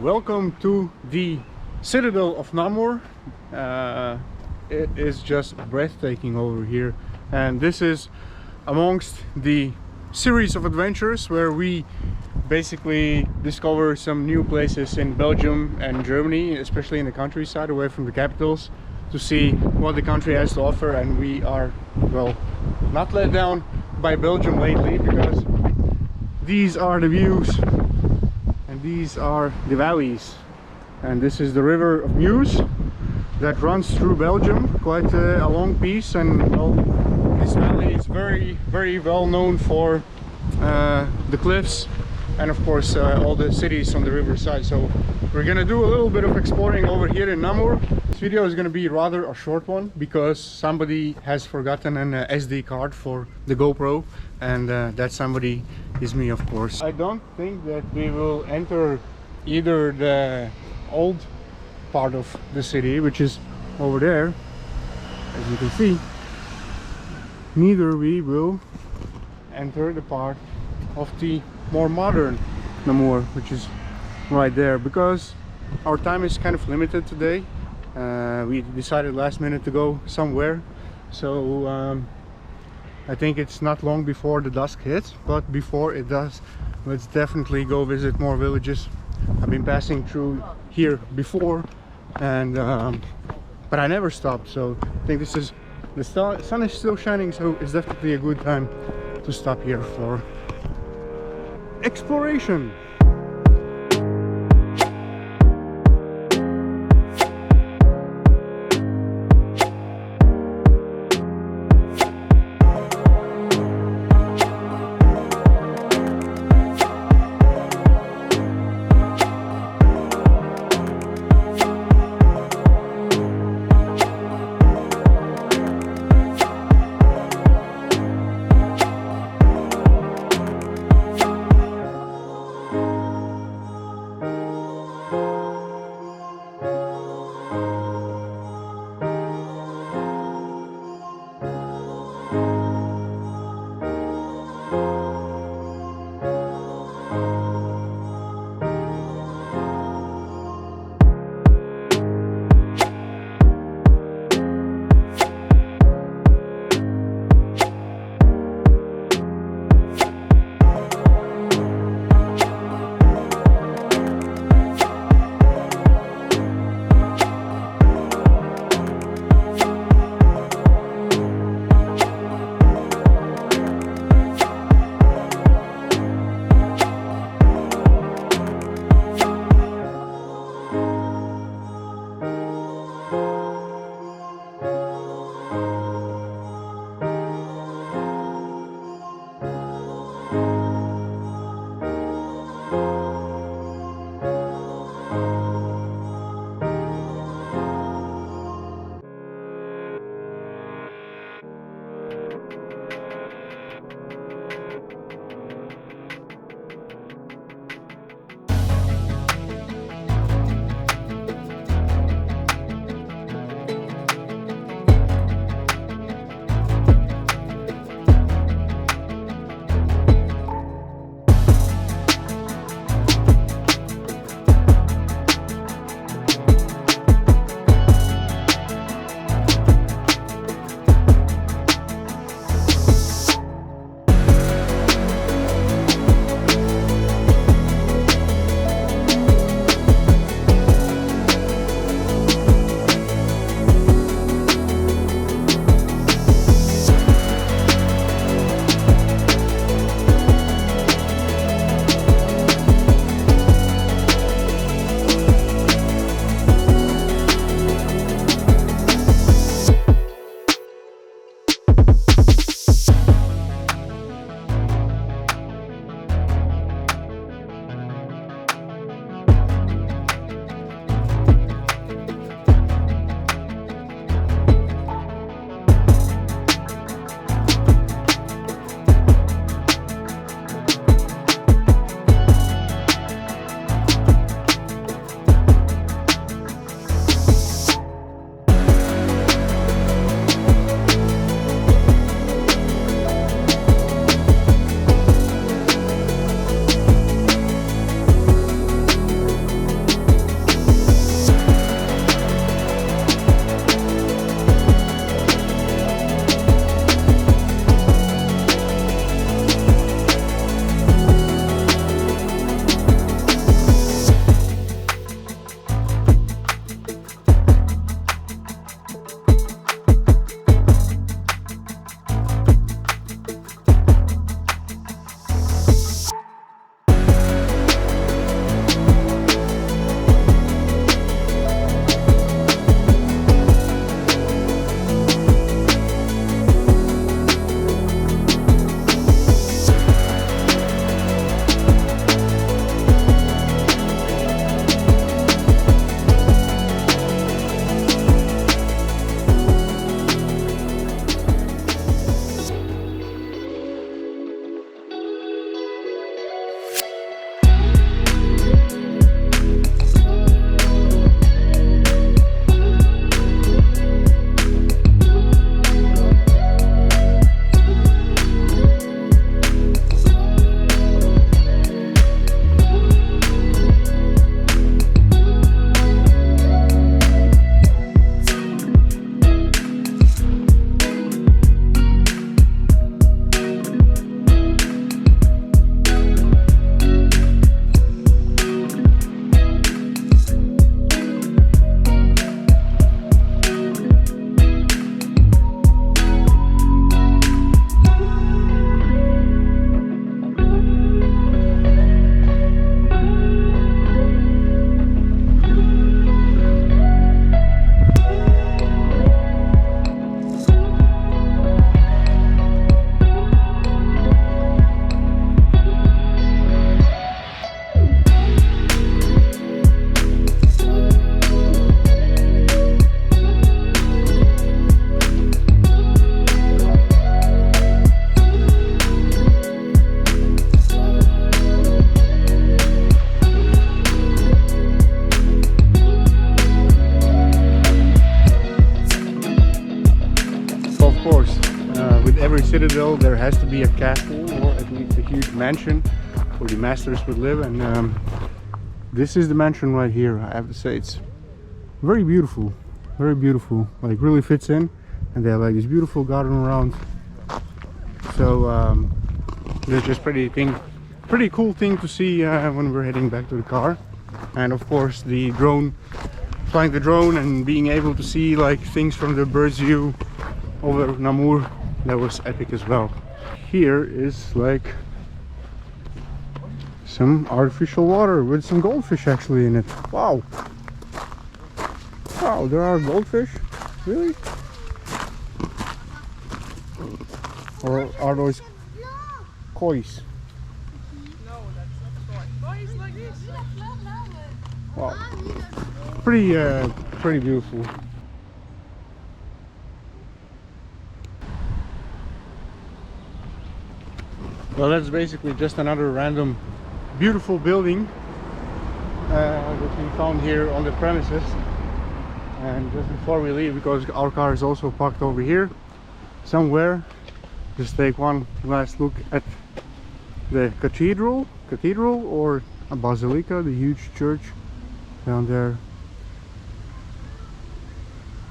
Welcome to the Citadel of Namur. It is just breathtaking over here, and this is amongst the series of adventures where we basically discover some new places in Belgium and Germany, especially in the countryside away from the capitals, to see what the country has to offer. And we are, well, not let down by Belgium lately, because these are the views and these are the valleys, and this is the river of Meuse that runs through Belgium, quite a long piece. And well, this valley is very well known for the cliffs and of course all the cities on the riverside. So we're gonna do a little bit of exploring over here in Namur. This video is gonna be rather a short one because somebody has forgotten an SD card for the GoPro, and that somebody is me, of course. I don't think that we will enter either the old part of the city, which is over there, as you can see, neither we will enter the part of the more modern Namur, which is right there, because our time is kind of limited today. We decided last minute to go somewhere, so I think it's not long before the dusk hits, but before it does, let's definitely go visit more villages. I've been passing through here before, and but I never stopped, so I think this is, the sun is still shining, so it's definitely a good time to stop here for exploration. citadel there has to be a castle or at least a huge mansion where the masters would live, and this is the mansion right here. I have to say it's very beautiful, like really fits in, and they have like this beautiful garden around. So it's just pretty cool thing to see when we're heading back to the car. And of course the drone, flying the drone and being able to see like things from the bird's view over Namur, that was epic as well. Here is like some artificial water with some goldfish actually in it. Wow, there are goldfish, really? Or are those koi's? No, that's not a koi. Koi is like this. Wow, pretty beautiful. Well, that's basically just another random beautiful building that we found here on the premises. And just before we leave, because our car is also parked over here somewhere, just take one last look at the cathedral or a basilica, the huge church down there.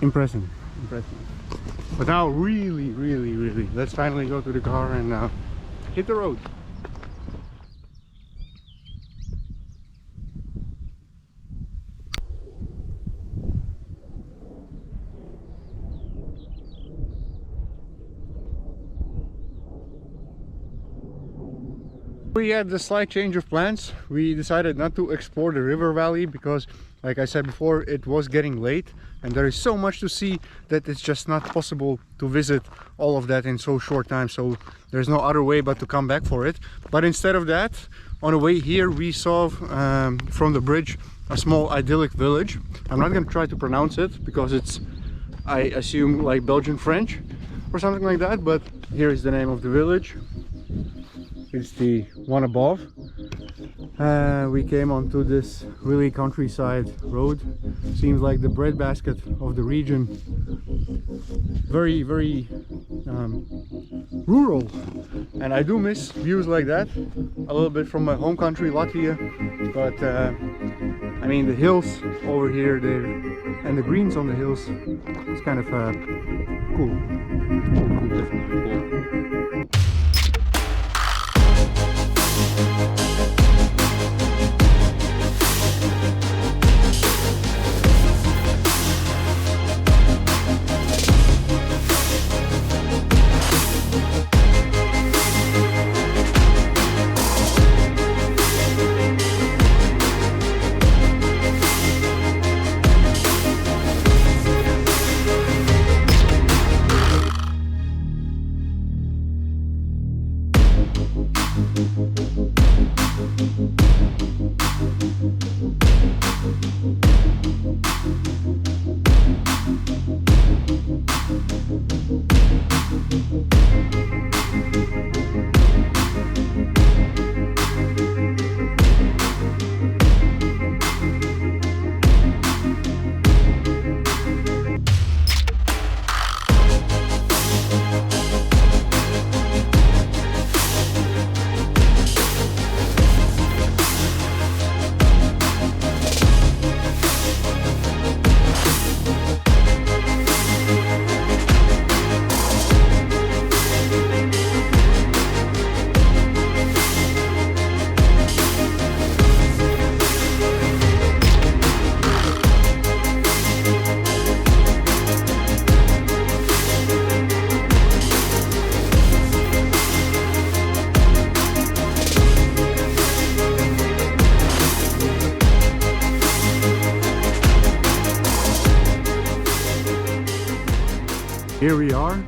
Impressive. But now really, let's finally go to the car and hit the road. We had a slight change of plans. We decided not to explore the river valley because, like I said before, it was getting late and there is so much to see that it's just not possible to visit all of that in so short time. So there's no other way but to come back for it. But instead of that, on the way here we saw from the bridge a small idyllic village. I'm not going to try to pronounce it because it's, I assume, like Belgian French or something like that, but here is the name of the village. It's the one above. We came onto this really countryside road. Seems like the breadbasket of the region. Very rural, and I do miss views like that a little bit from my home country Latvia. But I mean, the hills over here there and the greens on the hills, it's kind of cool, definitely cool. Here we are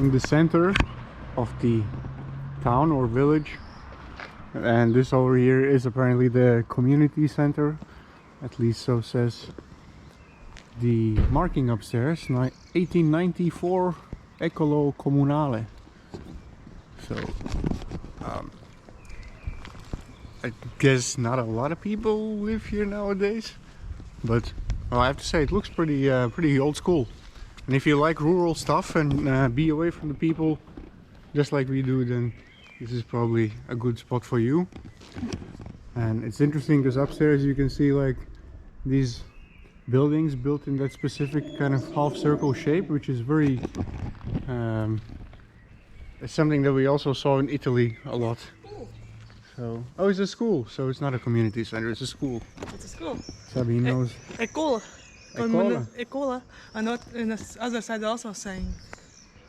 in the center of the town or village, and this over here is apparently the community center, at least so says the marking upstairs. 1894 Ecolo Comunale. So I guess not a lot of people live here nowadays, but well, I have to say it looks pretty old school. And if you like rural stuff and be away from the people, just like we do, then this is probably a good spot for you. And it's interesting because upstairs you can see like these buildings built in that specific kind of half circle shape, which is very it's something that we also saw in Italy a lot. So, oh, it's a school, so it's not a community center, it's a school. It's a school. Sabine knows. École. École. École. And not in the other side also saying.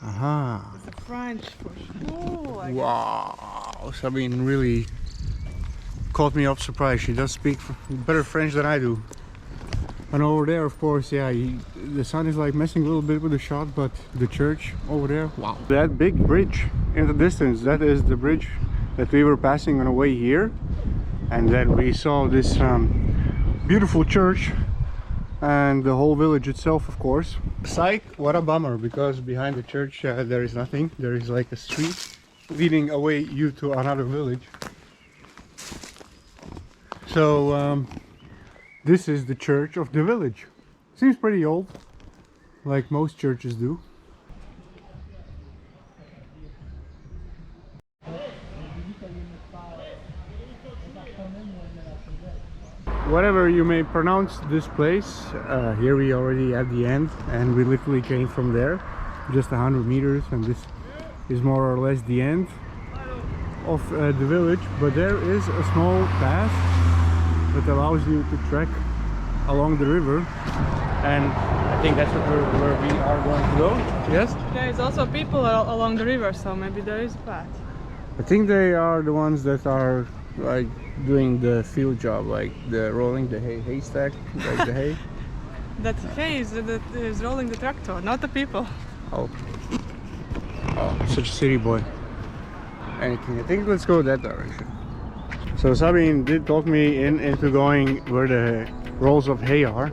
Aha. It's a French for school. I guess. Wow, Sabine really caught me off surprise. She does speak better French than I do. And over there, of course, yeah, the sun is like messing a little bit with the shot, but the church over there, wow. That big bridge in the distance, that is the bridge that we were passing on the way here. And then we saw this beautiful church and the whole village itself, of course. Psych, what a bummer, because behind the church there is nothing. There is like a street leading away you to another village. So this is the church of the village. Seems pretty old, like most churches do. Whatever you may pronounce this place, here we already at the end, and we literally came from there, just 100 meters, and this is more or less the end of the village. But there is a small path that allows you to trek along the river, and I think that's where we are going to go. Yes? There is also people along the river, so maybe there is a path. I think they are the ones that are like doing the field job, like the rolling the haystack, like the hay. That hay is rolling the tractor, not the people. Oh, such a city boy. Anything. I think let's go that direction. So Sabine did talk me into going where the rolls of hay are.